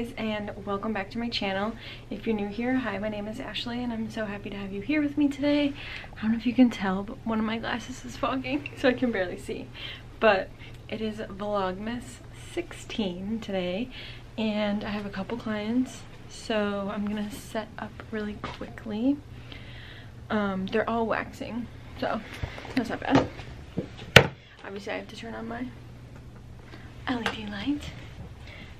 guys, and welcome back to my channel. If you're new here, hi, my name is Ashley and I'm so happy to have you here with me today. I don't know if you can tell, but one of my glasses is fogging so I can barely see. But it is Vlogmas 16 today and I have a couple clients, so I'm gonna set up really quickly. They're all waxing, so that's not bad. Obviously I have to turn on my LED light.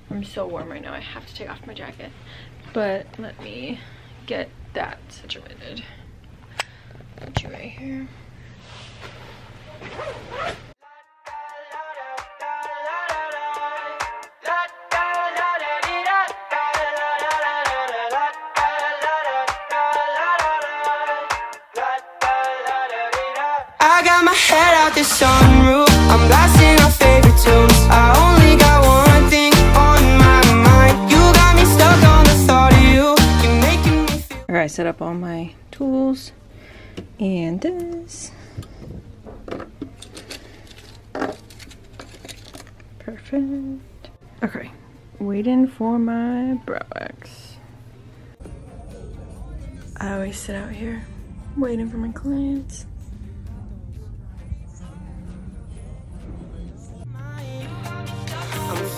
I'm so warm right now, I have to take off my jacket. But let me get that situated. Put you right here. I got my head out the sunroof, I'm blasting our favorite tunes. I only got one thing on my mind. You got me stuck on the thought of you. You're making me feel. Alright, I set up all my tools and this. Perfect. Okay, waiting for my brow wax. I always sit out here waiting for my clients.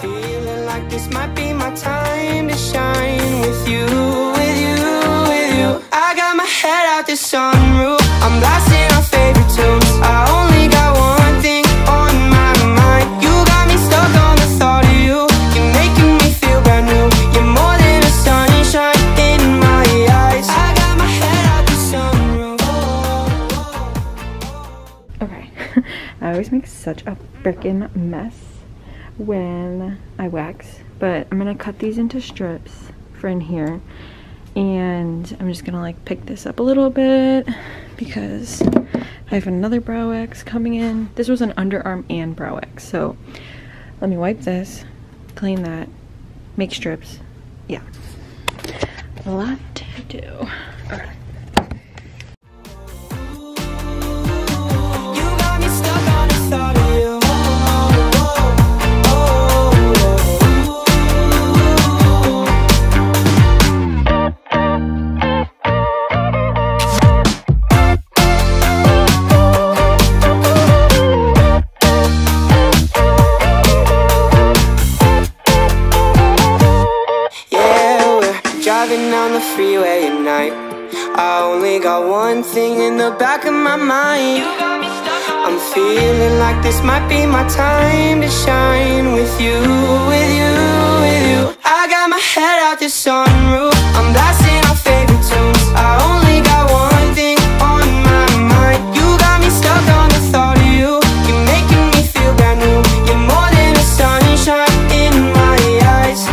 Feeling like this might be my time to shine with you, with you, with you. I got my head out the sunroof, I'm blasting our favorite tunes. I only got one thing on my mind. You got me stuck on the thought of you. You're making me feel brand new. You're more than a sunshine in my eyes. I got my head out the sunroof. Okay, I always make such a freaking mess when I wax, but I'm gonna cut these into strips for in here, and I'm just gonna like pick this up a little bit because I have another brow wax coming in. This was an underarm and brow wax, so let me wipe this, clean that, make strips. Yeah, a lot to do. All right. You got me stuck on the thought of you. Driving down the freeway at night, I only got one thing in the back of my mind. I'm feeling like this might be my time to shine with you, with you, with you. I got my head out the sunroof, I'm blasting our favorite tunes. I only got one thing on my mind. You got me stuck on the thought of you. You're making me feel brand new. You're more than a sunshine in my eyes.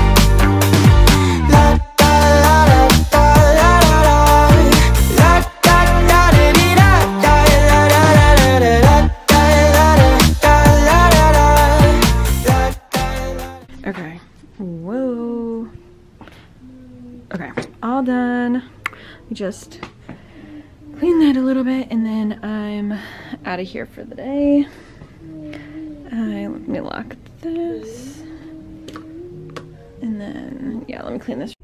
Okay, whoa. Okay, all done. We just clean that a little bit and then I'm out of here for the day. Let me lock this. And then, yeah, let me clean this.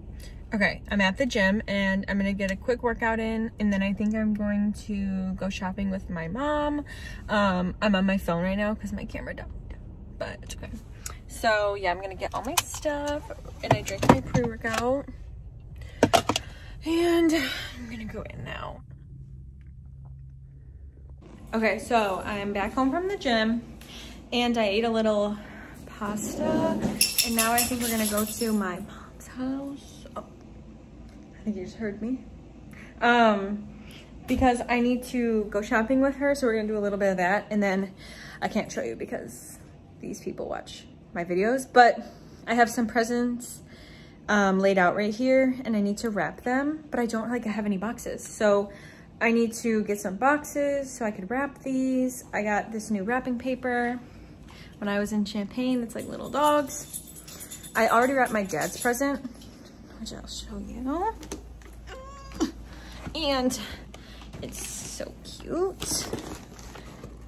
Okay, I'm at the gym and I'm gonna get a quick workout in, and then I think I'm going to go shopping with my mom. I'm on my phone right now because my camera died, but it's okay. So yeah, I'm gonna get all my stuff and I drink my pre-workout and I'm gonna go in now. Okay, so I'm back home from the gym and I ate a little pasta, and now I think we're gonna go to my mom's house. Oh, I think you just heard me. Because I need to go shopping with her, so we're gonna do a little bit of that, and then I can't show you because these people watch my videos, but I have some presents laid out right here and I need to wrap them, but I don't have any boxes, so I need to get some boxes so I could wrap these. I got this new wrapping paper when I was in Champaign. It's like little dogs. I already wrapped my dad's present, which I'll show you, and it's so cute.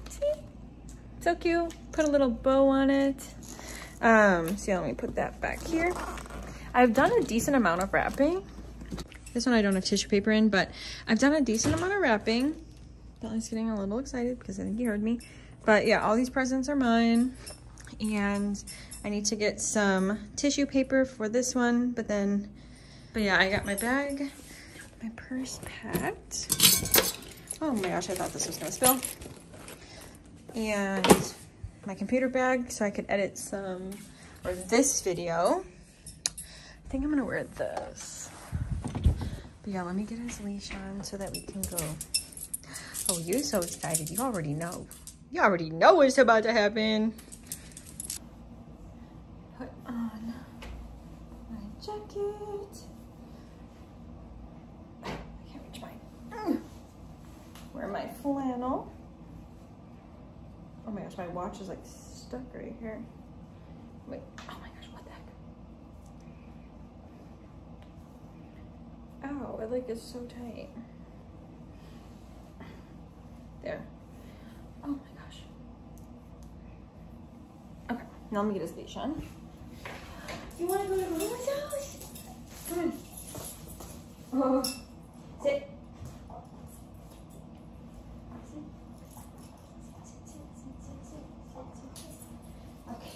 See? So cute. Put a little bow on it. So yeah, let me put that back here. I've done a decent amount of wrapping. This one I don't have tissue paper in, but I've done a decent amount of wrapping. Billy's getting a little excited because I think he heard me. But yeah, all these presents are mine. And I need to get some tissue paper for this one. But yeah, I got my bag, my purse packed. Oh my gosh, I thought this was gonna spill. And my computer bag so I could edit this video. I think I'm gonna wear this. But yeah, let me get his leash on so that we can go. Oh, you're so excited. You already know. You already know what's about to happen. Put on my jacket. I can't reach mine. Wear my flannel. Oh my gosh, my watch is like stuck right here. Wait, oh my gosh, what the heck? Ow, it like is so tight. There. Oh my gosh. Okay, now let me get his leash on. You wanna go to Mama's house? Come on. Oh, sit. Okay.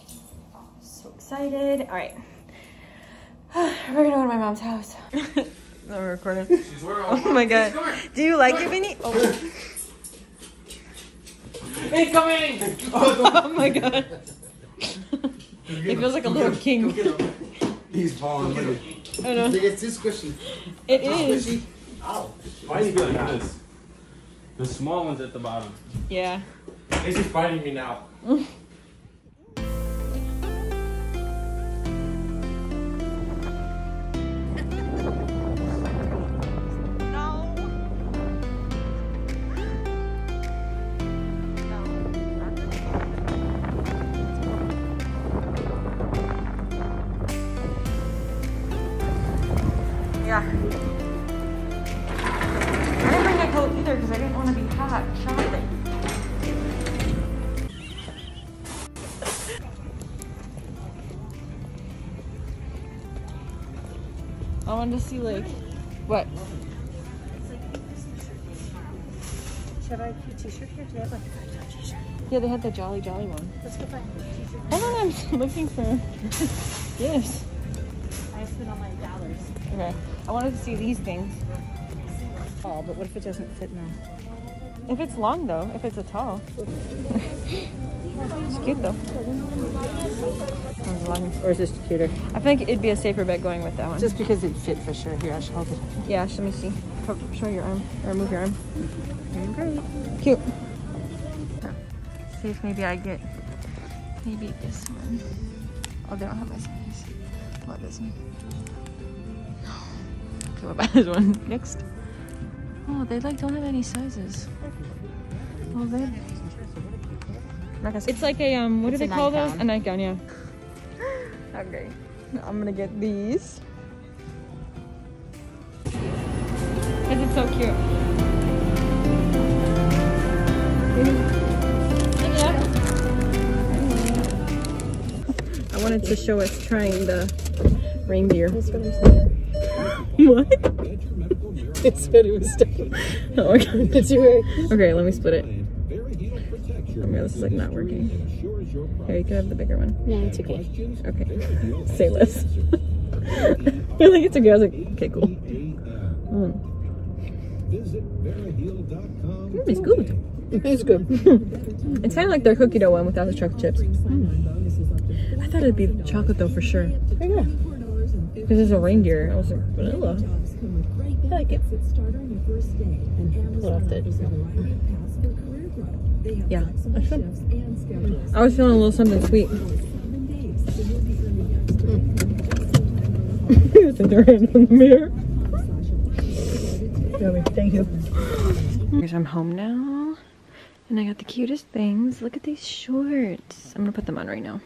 Oh, so excited. All right. We're gonna go to my mom's house. No, we're recording. Oh my god. Do you like it, Vinny? Oh. It's coming! Oh my god. It feels like a little king. He's falling. I know. It's too squishy. It is. Ow. Why do you feel like this? The small one's at the bottom. Yeah. It's just biting me now. Yeah. I didn't bring that coat either because I didn't want to be hot shopping. I wanted to see like what? Should I buy a t-shirt here? Do they have like a t-shirt? Yeah, they had the Jolly Jolly one. Let's go find a t-shirt. Hold on, I'm looking for gifts. I spent all my dollars. Okay, I wanted to see these things. Oh, but what if it doesn't fit now? If it's long though, if it's a tall. It's cute though. Or is this cuter? I think it'd be a safer bet going with that one. Just because it fit for sure. Here, I should hold it. Yeah, let me see. Show your arm, or move your arm. Great. Cute. See if maybe I get maybe this one. Oh, they don't have my size. What this one? No. Okay, what about this one? Next. Oh, they like don't have any sizes. Oh, they. It's like a what do they call those? A nightgown, yeah. Okay, I'm gonna get these. Cause it's so cute. I wanted to show us trying the reindeer. What? It said it was stuck. Oh my god. It's your. Okay, let me split it. Oh my god, this is like not working. Here, you can have the bigger one. No, it's okay. Okay. Say less. You're like, it's okay. I was like, okay, cool. It's good. It's good. It's kind of like their cookie dough one without the chocolate chips. I thought it'd be chocolate though for sure. Yeah. Because it's a reindeer. I was like, vanilla. I like it. Pull off that. Yeah, that's good. I was feeling a little something sweet. It's in their hand in the mirror. Thank you. I'm home now, and I got the cutest things. Look at these shorts. I'm gonna put them on right now.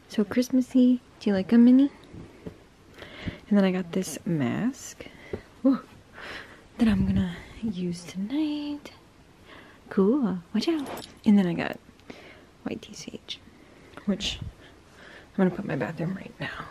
So Christmassy. Do you like them, Minnie? And then I got this mask. Woo. That I'm gonna use tonight. Cool. Watch out. And then I got white tea sage, which I'm gonna put in my bathroom right now.